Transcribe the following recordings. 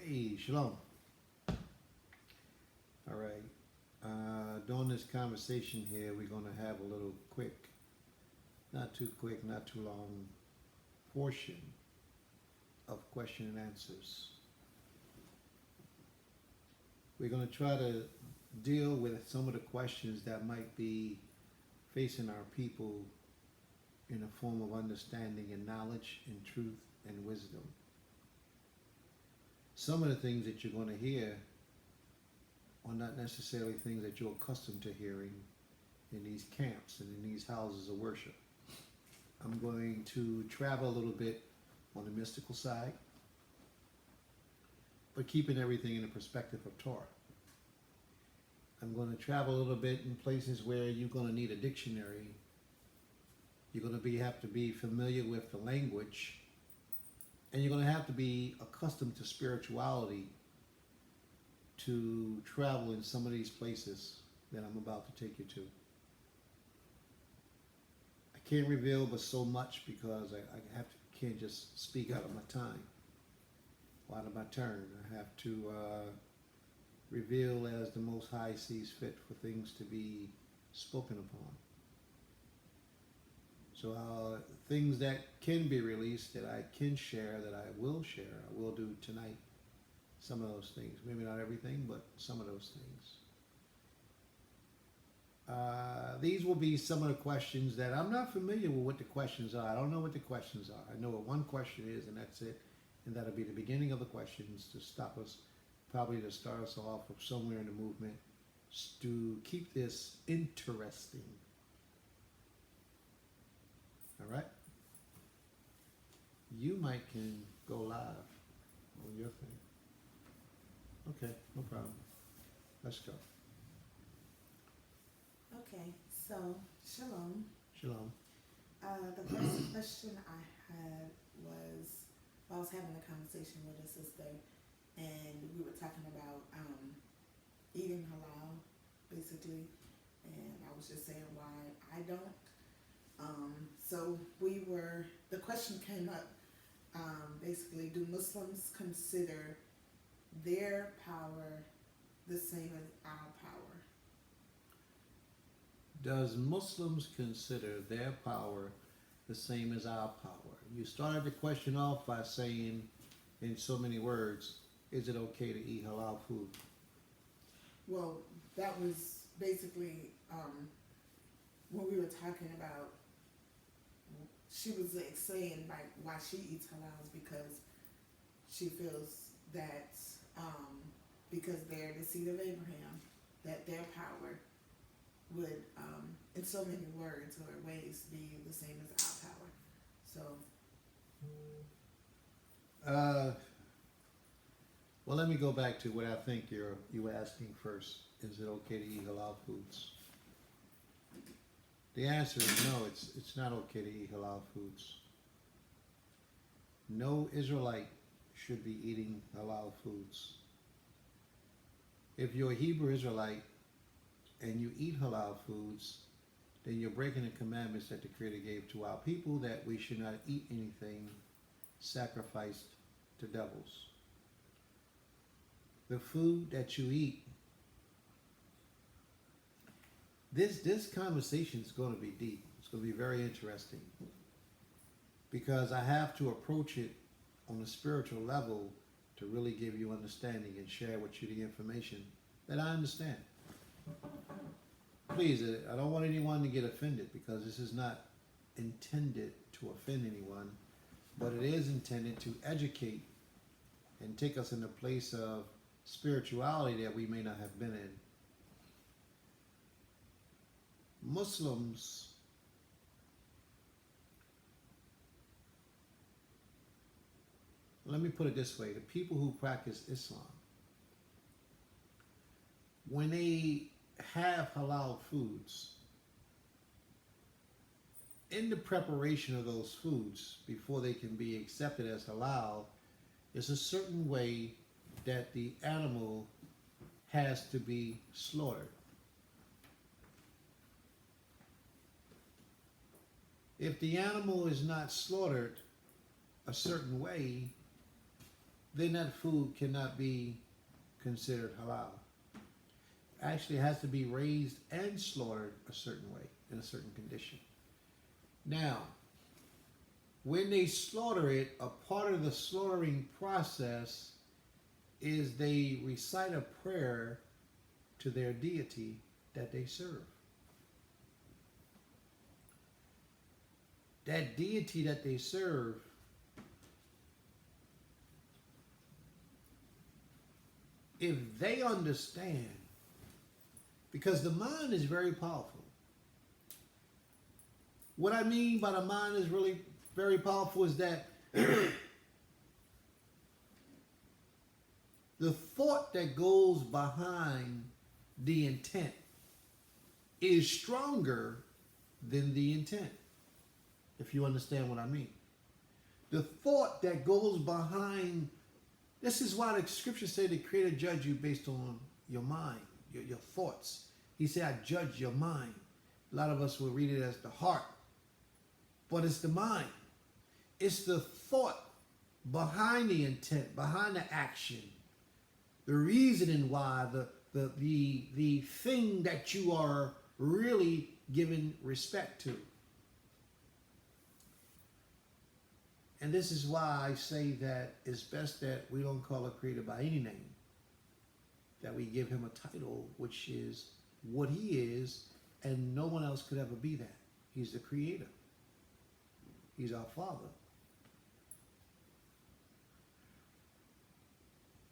Hey, shalom. All right. During this conversation here, we're going to have a little quick, not too long portion of question and answers. We're going to try to deal with some of the questions that might be facing our people in a form of understanding and knowledge and truth and wisdom. Some of the things that you're going to hear are not necessarily things that you're accustomed to hearing in these camps and in these houses of worship. I'm going to travel a little bit on the mystical side, but keeping everything in the perspective of Torah. I'm going to travel a little bit in places where you're going to need a dictionary. You're going to have to be familiar with the language, and you're going to have to be accustomed to spirituality to travel in some of these places that I'm about to take you to. I can't reveal but so much because I can't just speak out of my time, out of my turn. I have to reveal as the Most High sees fit for things to be spoken upon. So things that can be released, that I can share, that I will do tonight. Some of those things, maybe not everything, but some of those things. These will be some of the questions that I'm not familiar with what the questions are. I don't know what the questions are. I know what one question is, and that's it. And that'll be the beginning of the questions to stop us, probably to start us off from somewhere in the movement, to keep this interesting. All right? You might can go live on your thing. Okay, no problem. Let's go. Okay, so shalom. Shalom. The first question I had was, I was having a conversation with a sister, and we were talking about eating halal, basically, and I was just saying why I don't. So the question came up, basically, do Muslims consider their power the same as our power? Does Muslims consider their power the same as our power? You started the question off by saying, in so many words, is it okay to eat halal food? Well, that was basically when we were talking about, she was like saying like why she eats halal is because she feels that because they're the seed of Abraham, that their power would, in so many words or ways, be the same as our power. So. Well, let me go back to what I think you were asking first. Is it okay to eat halal foods? The answer is no. It's not okay to eat halal foods. No Israelite should be eating halal foods. If you're a Hebrew Israelite and you eat halal foods, then you're breaking the commandments that the Creator gave to our people, that we should not eat anything sacrificed to devils. The food that you eat, this conversation is going to be deep. It's going to be very interesting because I have to approach it on a spiritual level to really give you understanding and share with you the information that I understand. Please, I don't want anyone to get offended because this is not intended to offend anyone, but it is intended to educate and take us in a place of spirituality that we may not have been in. Muslims let me put it this way, the people who practice Islam, when they have halal foods, in the preparation of those foods, before they can be accepted as halal, there's a certain way that the animal has to be slaughtered. If the animal is not slaughtered a certain way, then that food cannot be considered halal. Actually, it has to be raised and slaughtered a certain way, in a certain condition. Now, when they slaughter it, a part of the slaughtering process is they recite a prayer to their deity that they serve. That deity that they serve if they understand, because the mind is very powerful. What I mean by the mind is really very powerful is that the thought that goes behind the intent is stronger than the intent, if you understand what I mean. The thought that goes behind, this is why the scriptures say the Creator judge you based on your mind, your thoughts. He said, I judge your mind. A lot of us will read it as the heart, but it's the mind. It's the thought behind the intent, behind the action, the reasoning why, the thing that you are really giving respect to. And this is why I say that it's best that we don't call a creator by any name, that we give him a title, which is what he is, and no one else could ever be that. He's the creator. He's our Father.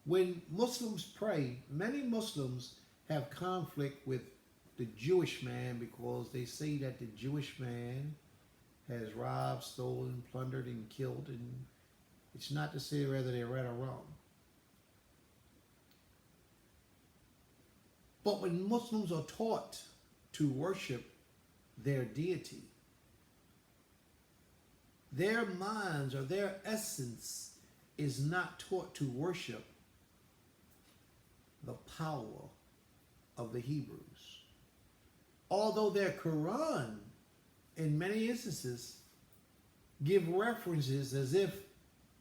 When Muslims pray, many Muslims have conflict with the Jewish man because they say that the Jewish man has robbed, stolen, plundered, and killed, and it's not to say whether they're right or wrong. But when Muslims are taught to worship their deity, their minds or their essence is not taught to worship the power of the Hebrews. Although their Quran, in many instances, give references as if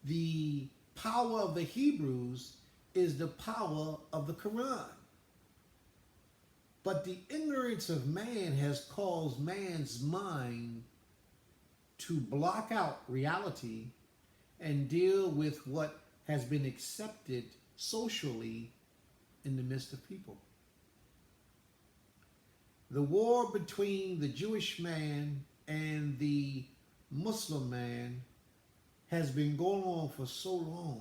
the power of the Hebrews is the power of the Quran. But the ignorance of man has caused man's mind to block out reality and deal with what has been accepted socially in the midst of people. The war between the Jewish man and the Muslim man has been going on for so long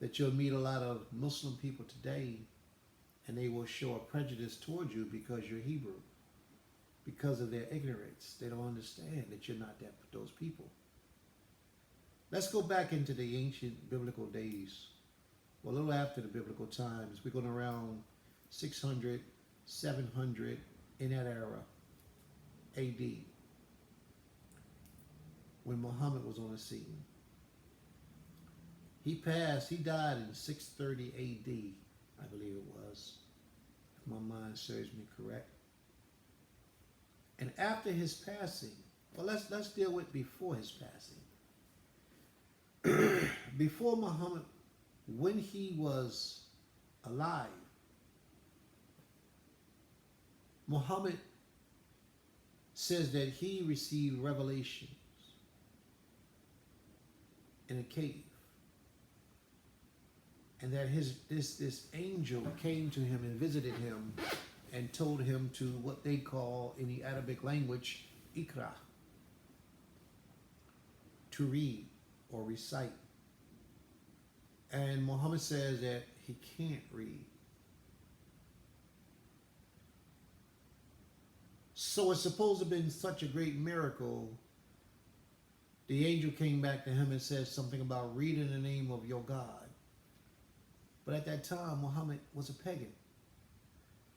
that you'll meet a lot of Muslim people today and they will show a prejudice towards you because you're Hebrew. Because of their ignorance. They don't understand that you're not those people. Let's go back into the ancient biblical days. Well, a little after the biblical times. We're going around 600, 700 in that era, AD, when Muhammad was on the scene. He died in 630 AD, I believe it was, if my mind serves me correct. And after his passing, well, let's deal with before his passing. Before Muhammad, when he was alive, Muhammad says that he received revelations in a cave, and that this angel came to him and visited him and told him to what they call in the Arabic language, ikra, to read or recite. And Muhammad says that he can't read. So it's supposed to have been such a great miracle. The angel came back to him and said something about read in the name of your God. But at that time, Muhammad was a pagan.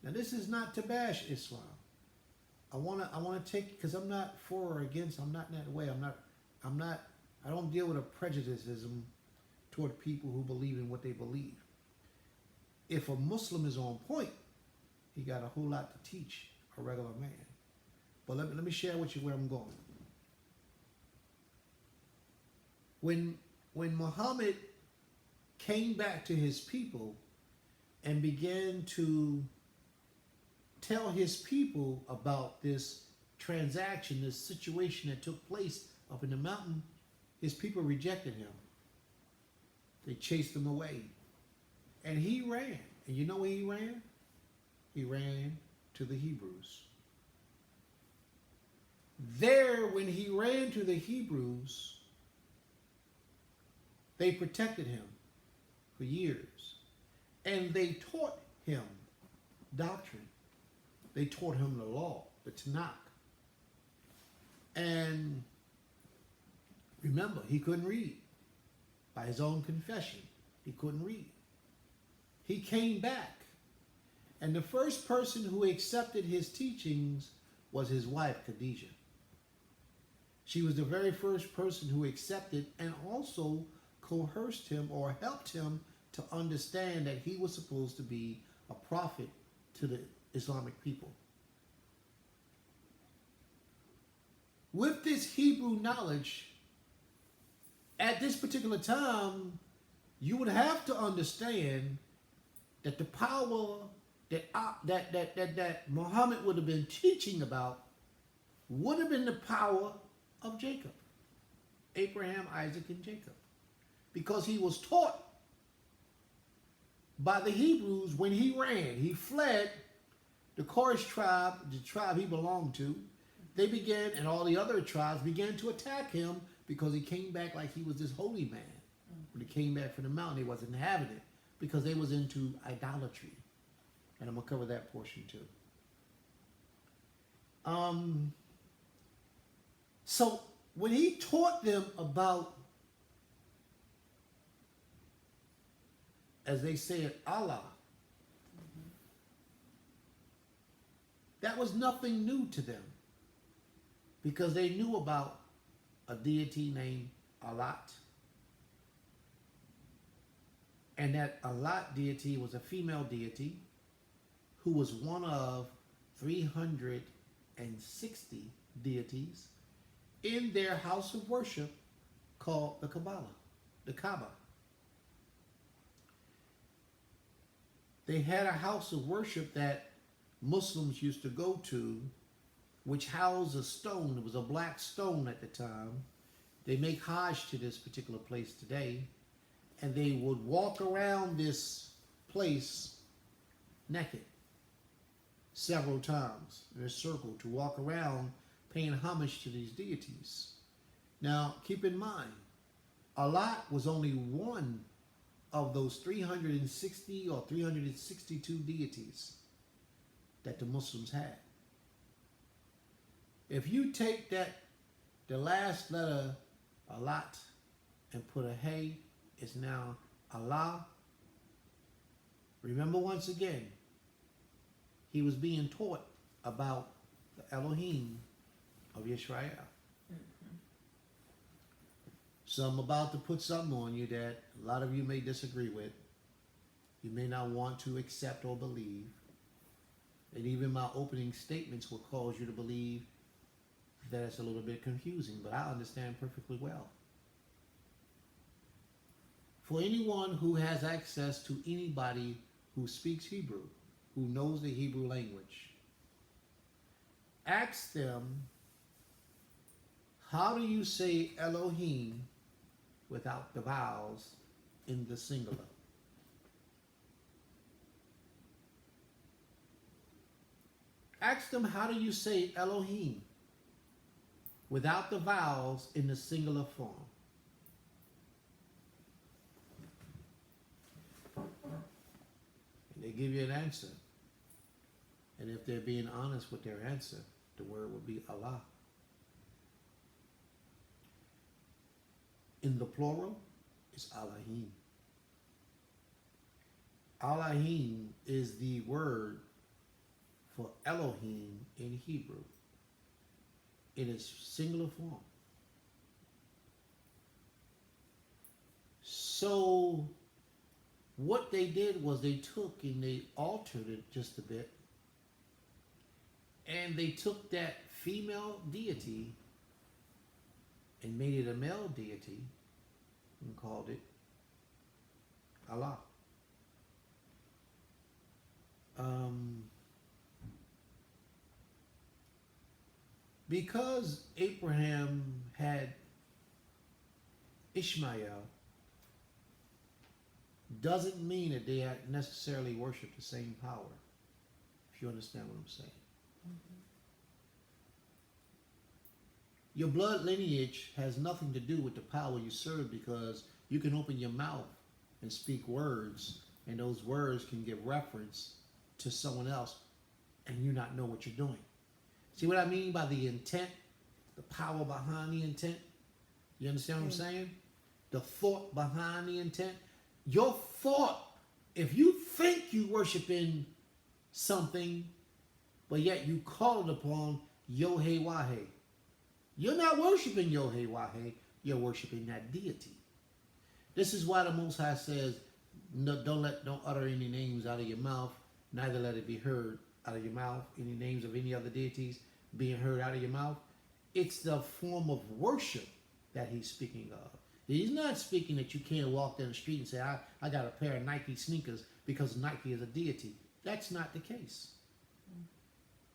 Now this is not to bash Islam. I wanna take, because I'm not for or against, I'm not in that way. I don't deal with a prejudicism toward people who believe in what they believe. If a Muslim is on point, he got a whole lot to teach a regular man. But let me share with you where I'm going. When Muhammad came back to his people and began to tell his people about this transaction, this situation that took place up in the mountain, his people rejected him. They chased him away. And he ran. And you know where he ran? He ran to the Hebrews. There, when he ran to the Hebrews, they protected him for years. And they taught him doctrine. They taught him the law, the Tanakh. And remember, he couldn't read. By his own confession, he couldn't read. He came back. And the first person who accepted his teachings was his wife, Khadijah. She was the very first person who accepted and also coerced him or helped him to understand that he was supposed to be a prophet to the Islamic people. With this Hebrew knowledge, at this particular time, you would have to understand that the power that Muhammad would have been teaching about would have been the power of Jacob, Abraham, Isaac, and Jacob, because he was taught by the Hebrews when he ran. He fled the Quraysh tribe, the tribe he belonged to. They began, and all the other tribes began to attack him because he came back like he was this holy man. When he came back from the mountain, he wasn't having it because they was into idolatry. And I'm going to cover that portion too. So when he taught them about, as they said, Allah, that was nothing new to them because they knew about a deity named Allat. And that Allat deity was a female deity who was one of 360 deities in their house of worship called the Kaaba. They had a house of worship that Muslims used to go to, which housed a stone. It was a black stone at the time. They make Hajj to this particular place today, and they would walk around this place naked several times in a circle to walk around paying homage to these deities. Now, keep in mind, Allah was only one of those 360 or 362 deities that the Muslims had. If you take the last letter, Allat, and put a hey, it's now Allah. Remember once again, he was being taught about the Elohim of Israel. So I'm about to put something on you that a lot of you may disagree with. You may not want to accept or believe. And even my opening statements will cause you to believe that it's a little bit confusing, but I understand perfectly well. For anyone who has access to anybody who speaks Hebrew, who knows the Hebrew language, ask them, how do you say Elohim without the vowels in the singular? Ask them, how do you say Elohim without the vowels in the singular form? And they give you an answer. And if they're being honest with their answer, the word would be Allah. In the plural, it's Elohim. Elohim is the word for Elohim in Hebrew in its singular form. So what they did was they took and they altered it just a bit, and they took that female deity and made it a male deity and called it Allah. Because Abraham had Ishmael doesn't mean that they had necessarily worshiped the same power, if you understand what I'm saying. Your blood lineage has nothing to do with the power you serve, because you can open your mouth and speak words, and those words can give reference to someone else, and you not know what you're doing. See what I mean by the intent, the power behind the intent? You understand what I'm saying? The thought behind the intent. Your thought, if you think you worshiping something, but yet you call it upon Yohe-Wahe, you're not worshiping Yohe-Wahe, you're worshiping that deity. This is why the Most High says, no, don't utter any names out of your mouth, neither let it be heard out of your mouth, any names of any other deities being heard out of your mouth. It's the form of worship that he's speaking of. He's not speaking that you can't walk down the street and say, I got a pair of Nike sneakers because Nike is a deity. That's not the case.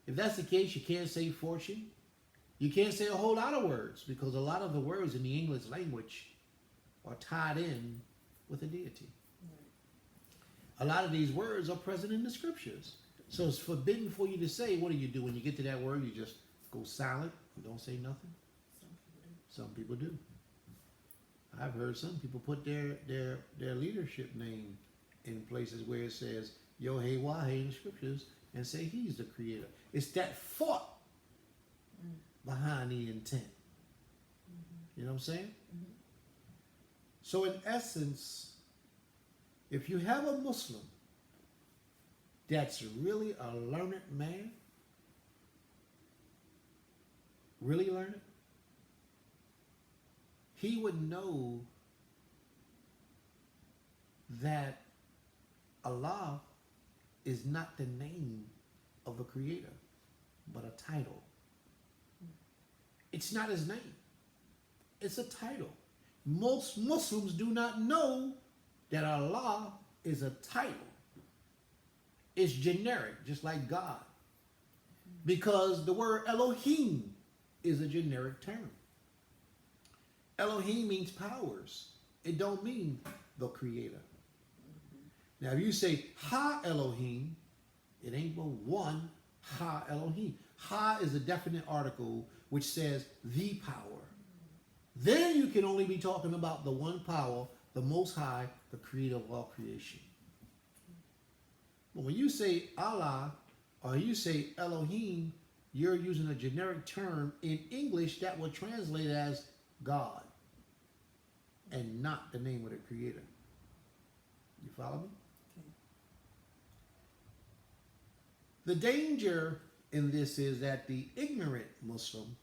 If that's the case, you can't say fortune. You can't say a whole lot of words, because a lot of the words in the English language are tied in with a deity. A lot of these words are present in the scriptures. So it's forbidden for you to say, what do you do when you get to that word? You just go silent. You don't say nothing. Some people do. I've heard some people put their leadership name in places where it says Yohe-Wahe in the scriptures and say he's the creator. It's that thought behind the intent. You know what I'm saying? So in essence, if you have a Muslim that's really a learned man, really learned, he would know that Allah is not the name of the creator, but a title. It's not his name. It's a title. Most Muslims do not know that Allah is a title. It's generic, just like God. Because the word Elohim is a generic term. Elohim means powers. It don't mean the creator. Now, if you say Ha Elohim, it ain't but one Ha Elohim. Ha is a definite article which says the power. Then you can only be talking about the one power, the Most High, the creator of all creation. But when you say Allah or you say Elohim, you're using a generic term in English that would translate as God and not the name of the creator. You follow me? Okay. The danger in this is that the ignorant Muslim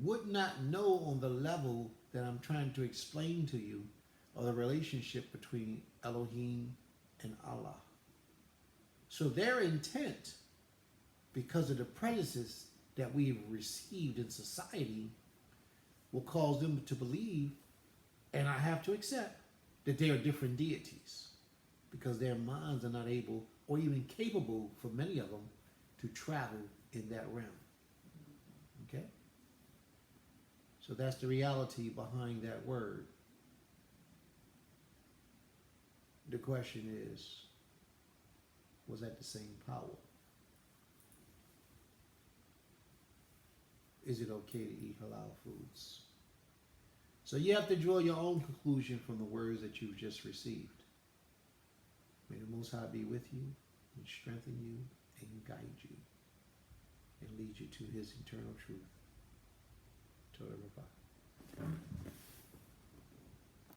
would not know on the level that I'm trying to explain to you of the relationship between Elohim and Allah. So their intent, because of the prejudices that we've received in society, will cause them to believe, and I have to accept, that they are different deities, because their minds are not able or even capable, for many of them, to travel in that realm. Okay? So that's the reality behind that word. The question is, was that the same power? Is it okay to eat halal foods? So you have to draw your own conclusion from the words that you've just received. May the Most High be with you and strengthen you and guide you and lead you to his eternal truth. Torah Rabbi.